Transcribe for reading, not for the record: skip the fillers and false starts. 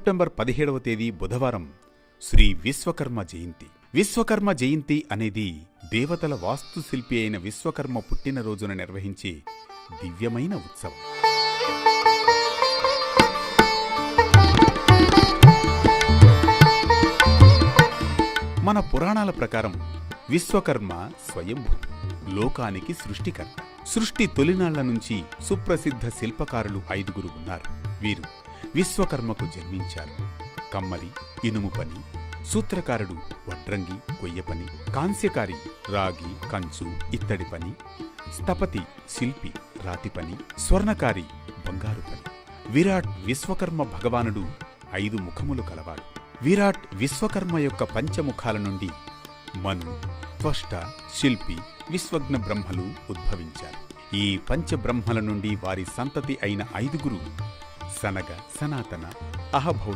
September 17వ తేదీ బుధవారం శ్రీ విశ్వకర్మ జయంతి. విశ్వకర్మ జయంతి అనేది దేవతల వాస్తుశిల్పి అయిన విశ్వకర్మ పుట్టినరోజున నిర్వహించే దివ్యమైన ఉత్సవం. మన పురాణాల ప్రకారం విశ్వకర్మ స్వయంభూ, లోకానికి సృష్టికర్త. సృష్టి తొలినాళ్ల నుంచి సుప్రసిద్ధ శిల్పకారులు 5 ఉన్నారు. వీరు విశ్వకర్మకు జన్మించారు. కమ్మరి ఇనుము పని, సూత్రకారుడు వడ్రంగి కొయ్య పని, కాంస్యకారి రాగి కంచు ఇత్తడి పని, స్థపతి శిల్పి రాతి పని, స్వర్ణకారి బంగారు పని. విరాట్ విశ్వకర్మ భగవానుడు 5 ముఖములు కలవాడు. విరాట్ విశ్వకర్మ యొక్క పంచముఖాల నుండి మను, త్వష్ట, శిల్పి, విశ్వజ్ఞ బ్రహ్మలు ఉద్భవించారు. ఈ పంచబ్రహ్మల నుండి వారి సంతతి అయిన 5 సనగ, సనాతన, అహభౌ